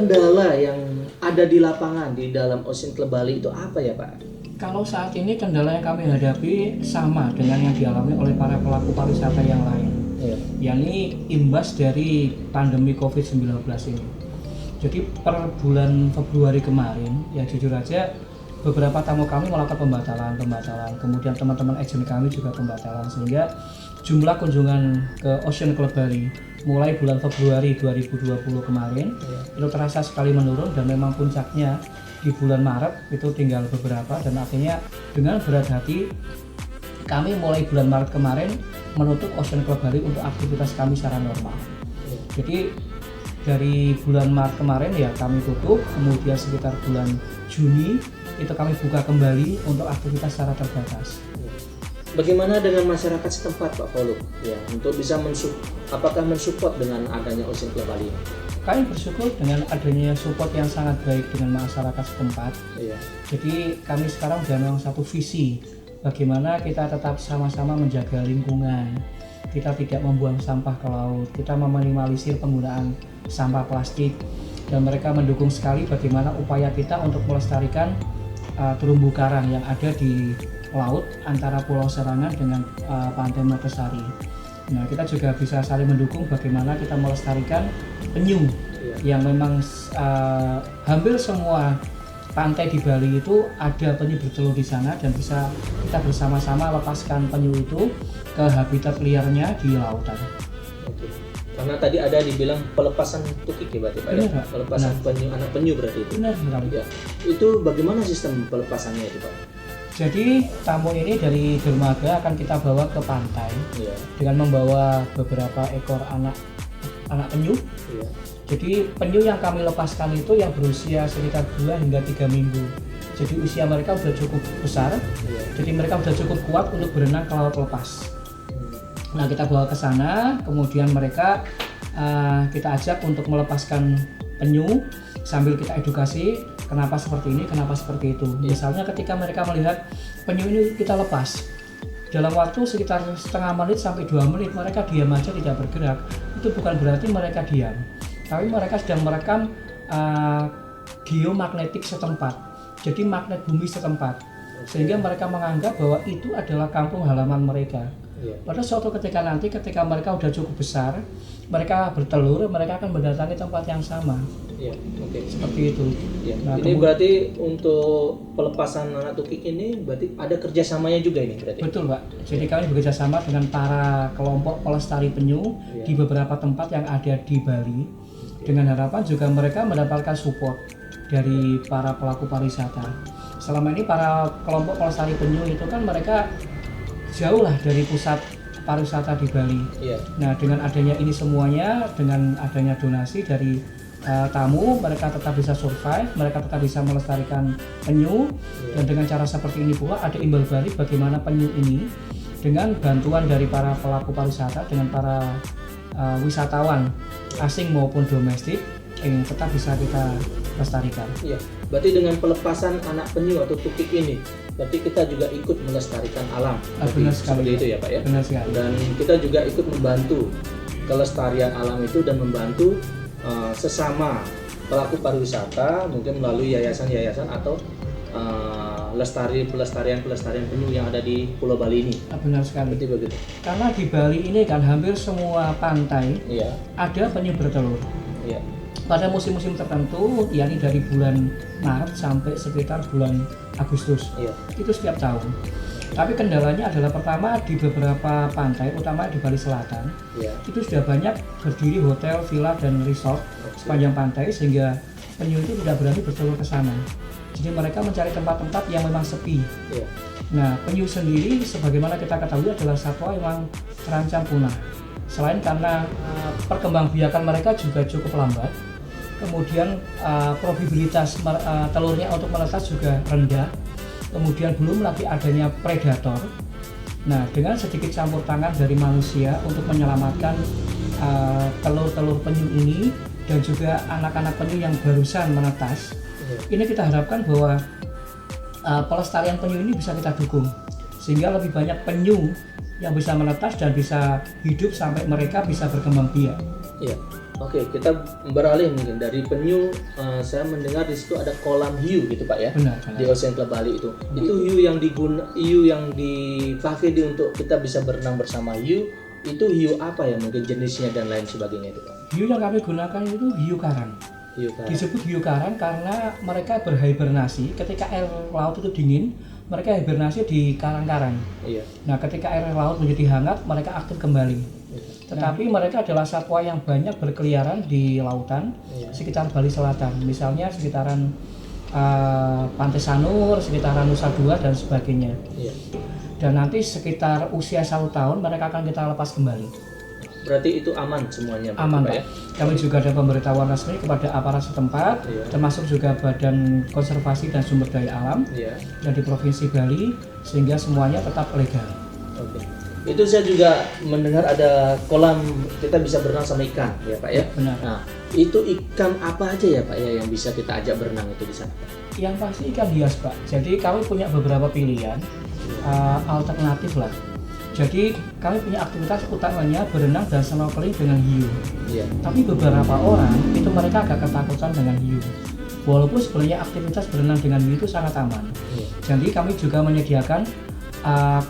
kendala yang ada di lapangan di dalam Ocean Club Bali itu apa ya Pak? Kalau saat ini kendala yang kami hadapi sama dengan yang dialami oleh para pelaku pariwisata yang lain, yakni imbas dari pandemi COVID-19 ini. Jadi per bulan Februari kemarin, ya jujur aja beberapa tamu kami melakukan pembatalan, kemudian teman-teman agen kami juga pembatalan, sehingga jumlah kunjungan ke Ocean Club Bali mulai bulan Februari 2020 kemarin itu terasa sekali menurun, dan memang puncaknya di bulan Maret itu tinggal beberapa, dan akhirnya dengan berat hati kami mulai bulan Maret kemarin menutup Ocean Club Bali untuk aktivitas kami secara normal. Jadi dari bulan Maret kemarin ya kami tutup, kemudian sekitar bulan Juni itu kami buka kembali untuk aktivitas secara terbatas. Bagaimana dengan masyarakat setempat Pak Paulu ya untuk bisa mensupport dengan adanya Ocean Club Bali? Kami bersyukur dengan adanya support yang sangat baik dengan masyarakat setempat. Jadi kami sekarang sudah memang satu visi bagaimana kita tetap sama-sama menjaga lingkungan. Kita tidak membuang sampah ke laut, kita meminimalisir penggunaan sampah plastik, dan mereka mendukung sekali bagaimana upaya kita untuk melestarikan terumbu karang yang ada di laut antara Pulau Serangan dengan Pantai Mertesari. Nah, kita juga bisa saling mendukung bagaimana kita melestarikan penyu yang memang hampir semua pantai di Bali itu ada penyu bertelur di sana, dan bisa kita bersama-sama lepaskan penyu itu ke habitat liarnya di lautan. Oke. Karena tadi ada dibilang pelepasan tukik ya berarti Pak ya? Pelepasan penyu, anak penyu berarti itu? Benar. Ya. Itu bagaimana sistem pelepasannya itu Pak? Jadi tamu ini dari dermaga akan kita bawa ke pantai dengan membawa beberapa ekor anak penyu. Jadi penyu yang kami lepaskan itu yang berusia sekitar 2 hingga 3 minggu. Jadi usia mereka sudah cukup besar. Jadi mereka sudah cukup kuat untuk berenang ke laut lepas. Nah, kita bawa ke sana, kemudian mereka kita ajak untuk melepaskan penyu sambil kita edukasi kenapa seperti ini, kenapa seperti itu. Misalnya ketika mereka melihat penyu ini kita lepas, dalam waktu sekitar setengah menit sampai 2 menit mereka diam aja tidak bergerak. Itu bukan berarti mereka diam, tapi mereka sedang merekam geomagnetik setempat, jadi magnet bumi setempat, sehingga mereka menganggap bahwa itu adalah kampung halaman mereka. Pada suatu ketika nanti ketika mereka sudah cukup besar, mereka bertelur, mereka akan mendatangi tempat yang sama. Seperti itu. Nah, ini berarti untuk pelepasan anak tukik ini berarti ada kerjasamanya juga ini berarti? Betul Pak. Jadi kami bekerjasama dengan para kelompok pelestari penyu di beberapa tempat yang ada di Bali, dengan harapan juga mereka mendapatkan support dari para pelaku pariwisata. Selama ini para kelompok pelestari penyu itu kan mereka jauh lah dari pusat pariwisata di Bali. Nah, dengan adanya ini semuanya, dengan adanya donasi dari tamu, mereka tetap bisa survive, mereka tetap bisa melestarikan penyu. Dan dengan cara seperti ini pula ada imbal balik bagaimana penyu ini dengan bantuan dari para pelaku pariwisata, dengan para wisatawan asing maupun domestik yang tetap bisa kita lestarikan. Berarti dengan pelepasan anak penyu atau tukik ini, berarti kita juga ikut melestarikan alam. Benar sekali. Seperti itu ya Pak ya? Benar sekali. Dan kita juga ikut membantu kelestarian alam itu dan membantu sesama pelaku pariwisata, mungkin melalui yayasan-yayasan atau pelestarian penyu yang ada di Pulau Bali ini. Benar sekali. Begitu. Karena di Bali ini kan hampir semua pantai ada penyu bertelur. Pada musim-musim tertentu, yakni dari bulan Maret sampai sekitar bulan Agustus, itu setiap tahun. Tapi kendalanya adalah pertama di beberapa pantai, utama di Bali Selatan, itu sudah banyak berdiri hotel, villa, dan resort sepanjang pantai, sehingga penyu itu tidak berani bertelur ke sana. Jadi mereka mencari tempat-tempat yang memang sepi. Nah, penyu sendiri sebagaimana kita ketahui adalah satwa yang terancam punah. Selain karena perkembangbiakan mereka juga cukup lambat, kemudian probabilitas telurnya untuk menetas juga rendah, kemudian belum lagi adanya predator. Nah, dengan sedikit campur tangan dari manusia untuk menyelamatkan telur-telur penyu ini dan juga anak-anak penyu yang barusan menetas, ini kita harapkan bahwa pelestarian penyu ini bisa kita dukung, sehingga lebih banyak penyu yang bisa menetas dan bisa hidup sampai mereka bisa berkembang biak. Oke, kita beralih mungkin dari penyu. Saya mendengar di situ ada kolam hiu gitu Pak ya. Benar. Di Ocean Club Bali itu. Itu hiu yang dipakai untuk kita bisa berenang bersama hiu. Itu hiu apa ya, mungkin jenisnya dan lain sebagainya itu Pak? Hiu yang kami gunakan itu hiu karang. Disebut hiu karang karena mereka berhibernasi ketika air laut itu dingin. Mereka hibernasi di karang-karang. Iya. Nah, ketika air laut menjadi hangat, mereka aktif kembali. Tetapi mereka adalah satwa yang banyak berkeliaran di lautan sekitar Bali Selatan. Misalnya sekitaran Pantai Sanur, sekitaran Nusa Dua dan sebagainya. Iya. Dan nanti sekitar usia 1 tahun mereka akan kita lepas kembali. Berarti itu aman semuanya Pak? Aman Pak. Ya? Kami juga ada pemberitahuan resmi kepada aparat setempat, termasuk juga Badan Konservasi dan Sumber Daya Alam yang di Provinsi Bali, sehingga semuanya tetap legal. Oke. Itu saya juga mendengar ada kolam kita bisa berenang sama ikan ya Pak ya? Benar. Nah, itu ikan apa aja ya Pak ya yang bisa kita ajak berenang itu di sana? Yang pasti ikan hias Pak. Jadi kami punya beberapa pilihan alternatif lah. Jadi kami punya aktivitas utamanya berenang dan snorkeling dengan hiu. Yeah. Tapi beberapa orang itu mereka agak ketakutan dengan hiu. Walaupun sebenarnya aktivitas berenang dengan hiu itu sangat aman. Yeah. Jadi kami juga menyediakan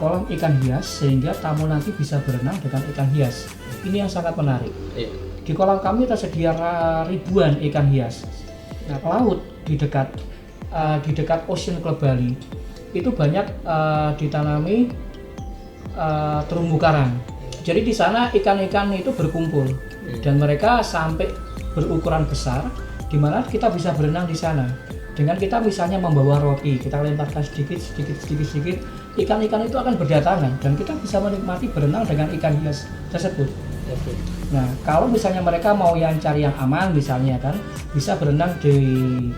kolam ikan hias sehingga tamu nanti bisa berenang dengan ikan hias. Ini yang sangat menarik. Yeah. Di kolam kami tersedia ribuan ikan hias. Nah, laut di dekat Ocean Club Bali itu banyak ditanami terumbu karang. Jadi di sana ikan-ikan itu berkumpul dan mereka sampai berukuran besar, di mana kita bisa berenang di sana. Dengan kita misalnya membawa roti, kita lemparkan sedikit, ikan-ikan itu akan berdatangan dan kita bisa menikmati berenang dengan ikan hias tersebut. Nah, kalau misalnya mereka mau yang cari yang aman misalnya kan, bisa berenang di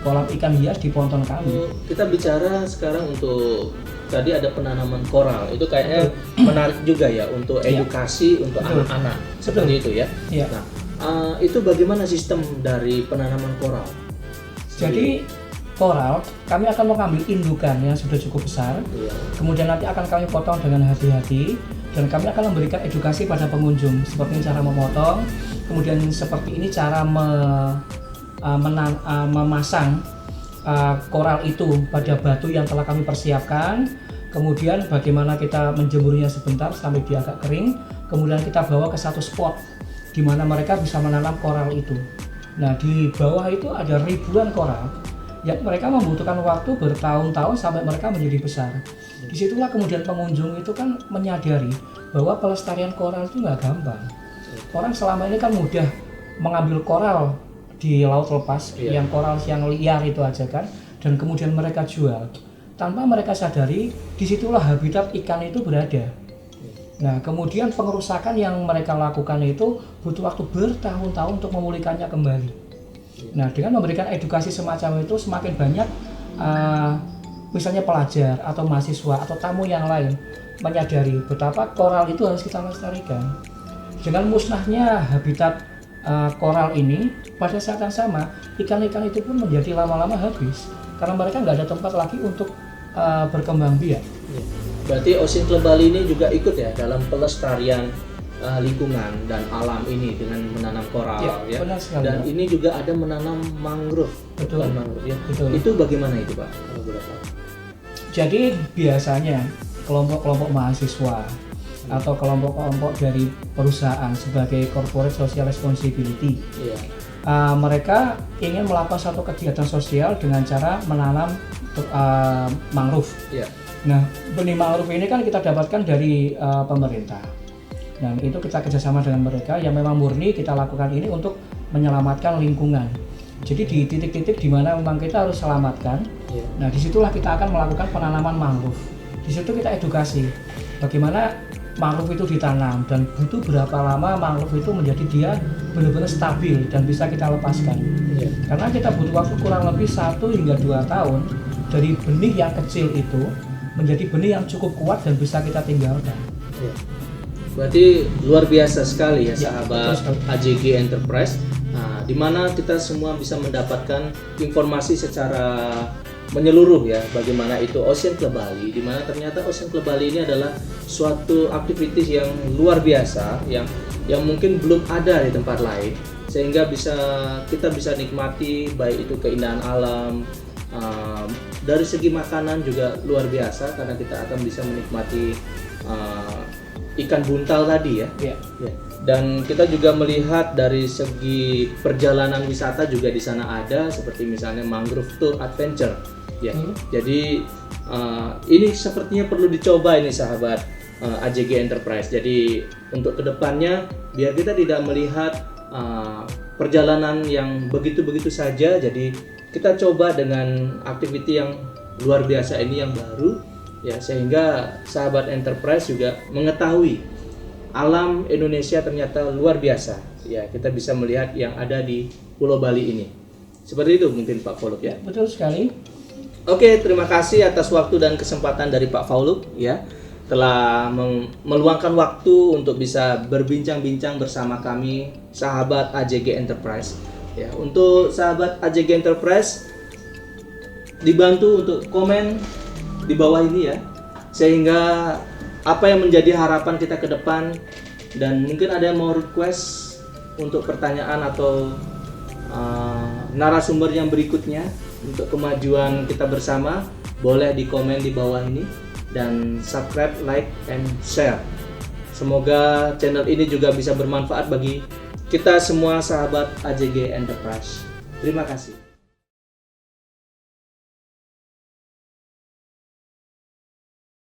kolam ikan hias di ponton kami. Kita bicara sekarang untuk tadi ada penanaman koral, itu kayaknya menarik juga ya untuk edukasi untuk anak-anak seperti itu ya. Nah, itu bagaimana sistem dari penanaman koral? Jadi koral kami akan mengambil indukan yang sudah cukup besar, kemudian nanti akan kami potong dengan hati-hati dan kami akan memberikan edukasi pada pengunjung seperti cara memotong, kemudian seperti ini cara memasang koral itu pada batu yang telah kami persiapkan, kemudian bagaimana kita menjemurnya sebentar sampai dia agak kering, kemudian kita bawa ke satu spot di mana mereka bisa menanam koral itu. Nah, di bawah itu ada ribuan koral yang mereka membutuhkan waktu bertahun-tahun sampai mereka menjadi besar. Disitulah kemudian pengunjung itu kan menyadari bahwa pelestarian koral itu nggak gampang. Orang selama ini kan mudah mengambil koral di laut lepas, yang koral yang liar itu aja kan, dan kemudian mereka jual tanpa mereka sadari disitulah habitat ikan itu berada. Nah, kemudian pengerusakan yang mereka lakukan itu butuh waktu bertahun-tahun untuk memulihkannya kembali. Nah, dengan memberikan edukasi semacam itu semakin banyak misalnya pelajar atau mahasiswa atau tamu yang lain menyadari betapa koral itu harus kita lestarikan. Dengan musnahnya habitat koral ini, pada saat yang sama ikan-ikan itu pun menjadi lama-lama habis karena mereka nggak ada tempat lagi untuk berkembang biak. Berarti Ocean Club Bali ini juga ikut ya dalam pelestarian lingkungan dan alam ini dengan menanam koral ya. Benar sekali, dan ini juga ada menanam mangrove. Betul. Mangrove, ya. Betul. Itu bagaimana itu Pak? Kalau boleh tahu. Jadi biasanya kelompok-kelompok mahasiswa atau kelompok-kelompok dari perusahaan sebagai corporate social responsibility, mereka ingin melakukan satu kegiatan sosial dengan cara menanam mangrove. Nah, benih mangrove ini kan kita dapatkan dari pemerintah. Dan itu kita kerjasama dengan mereka yang memang murni kita lakukan ini untuk menyelamatkan lingkungan. Jadi di titik-titik di mana memang kita harus selamatkan. Nah, disitulah kita akan melakukan penanaman mangrove. Di situ kita edukasi bagaimana mangrove itu ditanam dan butuh berapa lama mangrove itu menjadi dia benar-benar stabil dan bisa kita lepaskan. Karena kita butuh waktu kurang lebih 1 hingga 2 tahun dari benih yang kecil itu menjadi benih yang cukup kuat dan bisa kita tinggalkan. Berarti luar biasa sekali ya sahabat AJG Enterprise, di mana kita semua bisa mendapatkan informasi secara menyeluruh ya bagaimana itu Ocean Club Bali, di mana ternyata Ocean Club Bali ini adalah suatu aktivitas yang luar biasa yang mungkin belum ada di tempat lain, sehingga kita bisa nikmati baik itu keindahan alam, dari segi makanan juga luar biasa karena kita akan bisa menikmati ikan buntal tadi ya. Ya. Dan kita juga melihat dari segi perjalanan wisata juga di sana ada, seperti misalnya mangrove tour adventure ya. Jadi ini sepertinya perlu dicoba ini sahabat AJG Enterprise. Jadi untuk kedepannya biar kita tidak melihat perjalanan yang begitu-begitu saja, jadi kita coba dengan aktiviti yang luar biasa ini yang baru ya, sehingga sahabat Enterprise juga mengetahui alam Indonesia ternyata luar biasa ya. Kita bisa melihat yang ada di Pulau Bali ini. Seperti itu mungkin Pak Fauluk ya. Betul sekali. Oke, terima kasih atas waktu dan kesempatan dari Pak Fauluk ya, telah meluangkan waktu untuk bisa berbincang-bincang bersama kami sahabat AJG Enterprise ya. Untuk sahabat AJG Enterprise dibantu untuk komen di bawah ini ya, sehingga apa yang menjadi harapan kita ke depan, dan mungkin ada yang mau request untuk pertanyaan atau narasumber yang berikutnya untuk kemajuan kita bersama, boleh di komen di bawah ini dan subscribe, like, and share. Semoga channel ini juga bisa bermanfaat bagi kita semua sahabat AJG Enterprise. Terima kasih.